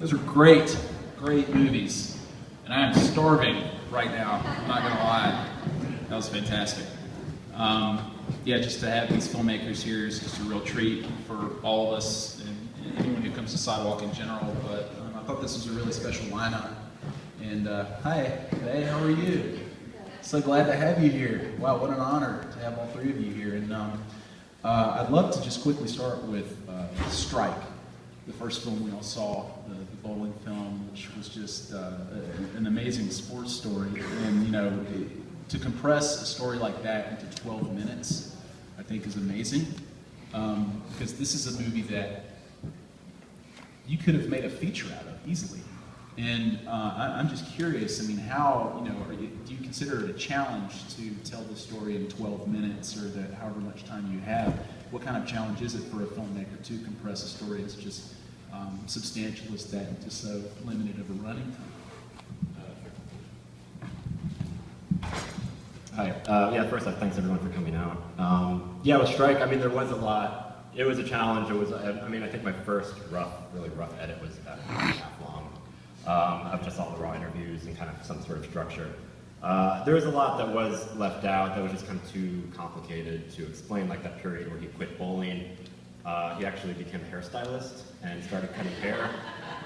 Those are great, great movies. And I am starving right now, I'm not going to lie. That was fantastic. Yeah, just to have these filmmakers here is just a real treat for all of us and anyone who comes to Sidewalk in general. But I thought this was a really special lineup. And hi, hey, how are you? So glad to have you here. Wow, what an honor to have all three of you here. And I'd love to just quickly start with Strike, the first film we all saw, the bowling film, which was just an amazing sports story. And you know, to compress a story like that into 12 minutes, I think is amazing. Because this is a movie that you could have made a feature out of easily. And I'm just curious, I mean, how, you know, do you consider it a challenge to tell the story in 12 minutes or however much time you have? What kind of challenge is it for a filmmaker to compress a story that's just substantial as that into so limited of a running time? Hi. Yeah, first off, thanks everyone for coming out. Yeah, with Strike, I mean, there was a lot. It was a challenge. It was, I mean, I think my first really rough edit was about an hour and a half long. Of just all the raw interviews and kind of some sort of structure. There was a lot that was left out that was just kind of too complicated to explain, like that period where he quit bowling. He actually became a hairstylist and started cutting hair.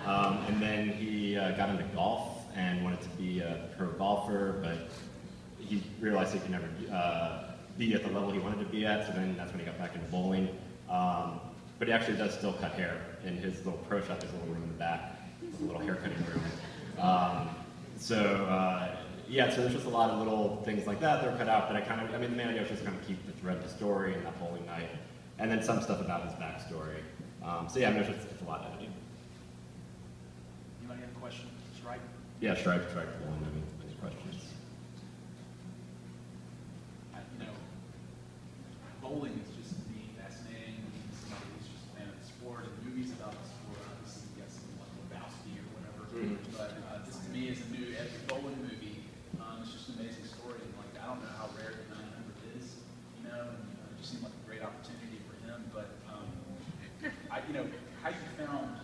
And then he got into golf and wanted to be a pro golfer, but he realized he could never be at the level he wanted to be at, so then that's when he got back into bowling. But he actually does still cut hair in his little pro shop, his little room in the back. A little haircutting room. Yeah, so there's just a lot of little things like that were cut out, but I mean, the main idea was just kind of keep the thread of the story and that bowling night, and then some stuff about his backstory. So yeah, I mean, it's a lot editing. Anybody have a question? Strike? Yeah, Strike bowling, I mean, any questions? You know, bowling is just, to me, fascinating. Somebody who's just a fan of the sport, and movies about the sport, obviously, you got something like Lebowski or whatever. But this to me is a new epic bowling movie. It's just an amazing story. And like, I don't know how rare the 900 is, you know, and it just seemed like a great opportunity for him. But you know, how you found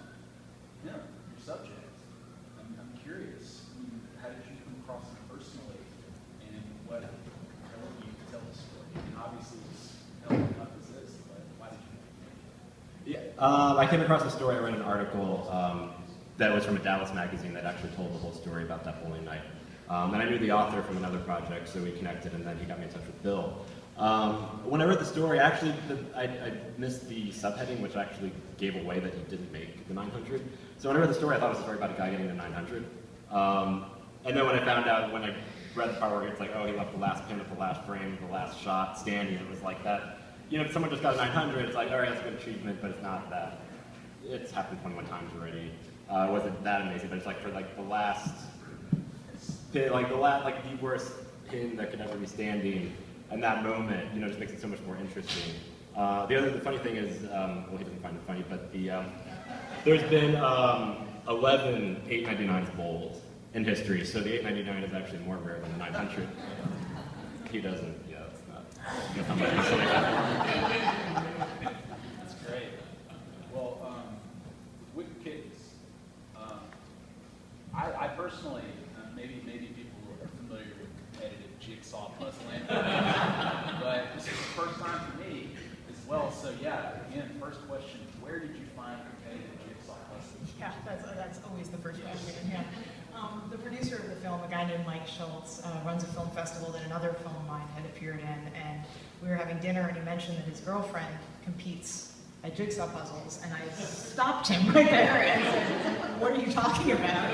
him, your subject. I'm curious. I mean, how did you come across him personally, and what compelled you to tell the story? And obviously, it's held up as this, but why did you? Yeah, I came across the story. I read an article that was from a Dallas magazine that actually told the whole story about that bowling night. And I knew the author from another project, so we connected, and then he got me in touch with Bill. When I read the story, actually, I missed the subheading, which actually gave away that he didn't make the 900. So when I read the story, I thought it was a story about a guy getting the 900. And then when I found out, when I read the part where it's like, oh, he left the last pin at the last frame, the last shot standing, it was like that. You know, if someone just got a 900, it's like, all right, that's a good achievement, but it's not that. It's happened 21 times already. It wasn't that amazing, but it's like for like the last pin, like the worst pin that could ever be standing, and that moment, you know, just makes it so much more interesting. The funny thing is, well, he doesn't find it funny, but there's been 11 899s bowled in history, so the 899 is actually more rare than the 900. He doesn't, yeah, that's not much to say about it. That's great. Well, Wicked Kittens. I personally, maybe people are familiar with competitive jigsaw puzzling, but this is the first time for me as well. So yeah, again, first question: where did you find competitive jigsaw puzzling? Yeah, that's always the first question. Yeah. The producer of the film, a guy named Mike Schultz, runs a film festival that another film of mine had appeared in, and we were having dinner, and he mentioned that his girlfriend competes at jigsaw puzzles, and I stopped him right there and said, "What are you talking about?"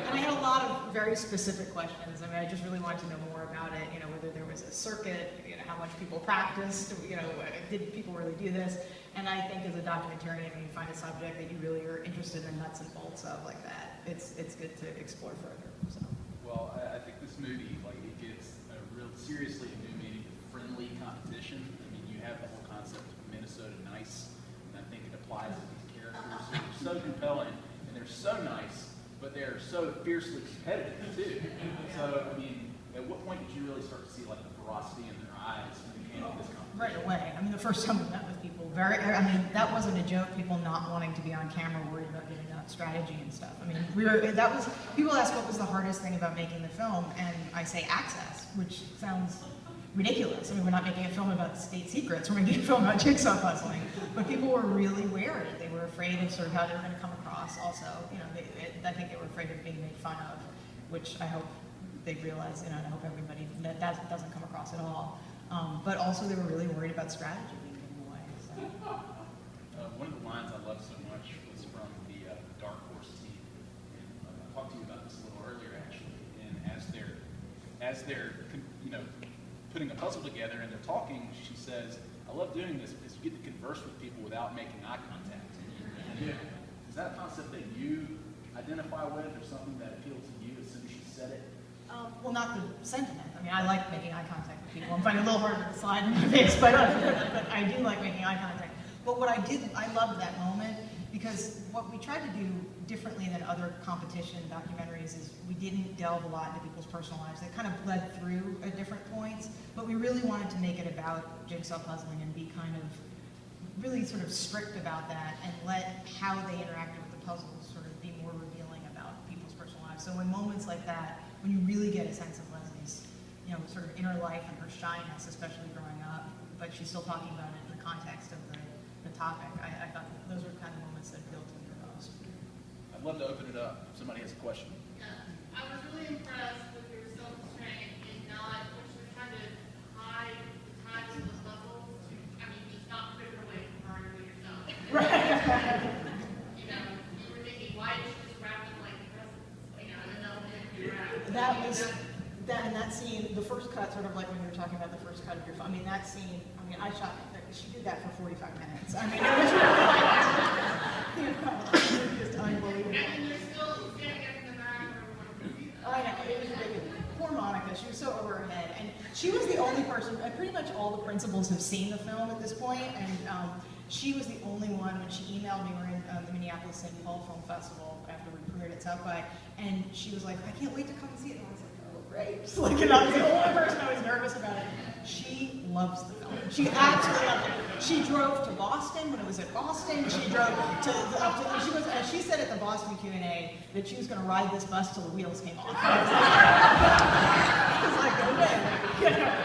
And I had a lot of very specific questions. I mean, I just really wanted to know more about it. You know, whether there was a circuit, you know, how much people practiced, you know, did people really do this? And I think as a documentarian, when you find a subject that you really are interested in the nuts and bolts of like that, it's good to explore further. So. Well, I think this movie, like, it gives a real seriously a new meaning to friendly competition. I mean, you have the whole concept of Minnesota nice, and I think it applies to these characters who are so compelling, and they're so nice, but they're so fiercely competitive too. So, I mean, at what point did you really start to see like the ferocity in their eyes when you came to this competition? Right away. I mean, the first time we met with people, I mean, that wasn't a joke, people not wanting to be on camera, worried about giving out strategy and stuff. I mean, people ask what was the hardest thing about making the film, and I say access, which sounds ridiculous. I mean, we're not making a film about state secrets, we're making a film about jigsaw puzzling. But people were really wary. They were afraid of sort of how they were going to come across also. You know, I think they were afraid of being made fun of, which I hope they realize, you know, and I hope everybody, that doesn't come across at all. But also they were really worried about strategy being given away. So. One of the lines I loved so much was from the Dark Horse scene. And, I talked to you about this a little earlier, actually. And as they're you know, putting a puzzle together and they're talking, she says, "I love doing this because you get to converse with people without making eye contact." And, is that a concept that you identify with, or something that appealed to you as soon as she said it? Well, not the sentiment. I mean, I like making eye contact with people. I'm finding it a little hard with the slide in my face, but I do like making eye contact. But what I loved that moment, because what we tried to do differently than other competition documentaries is we didn't delve a lot into people's personal lives. They kind of bled through at different points, but we really wanted to make it about jigsaw puzzling and be kind of really sort of strict about that and let how they interacted with the puzzles sort of be more revealing about people's personal lives. So in moments like that, when you really get a sense of Leslie's, you know, sort of inner life and her shyness, especially growing up, but she's still talking about it in the context of the topic, I thought those were kind of moments that appealed to me the most. I'd love to open it up if somebody has a question. Yeah, I was really impressed with your self-restraint in not, which was trying to hide the times of the puzzles. I mean, just not put it away from her and do yourself. Right. You know, you were thinking, why did she just wrap it like presents? You know, I don't know if you wrapped. That scene, the first cut, sort of like when you were talking about the first cut of your film. I mean, that scene, I mean, I shot, she did that for 45 minutes. I mean, it was really like, you know, it was just unbelievable. And then you're still standing up in the back where everyone can see that. I know, it was ridiculous. Poor Monica, she was so over her head. And she was the only person, pretty much all the principals have seen the film at this point, and she was the only one when she emailed me. We were in the Minneapolis St. Paul Film Festival after we premiered at South by, and she was like, "I can't wait to come and see it." And I was like, "Oh, great." Like, and I was the only person I was nervous about it. She loves the film. She absolutely loves it. She drove to Boston when it was at Boston. She drove she said at the Boston Q&A that she was going to ride this bus till the wheels came off. I was like, okay.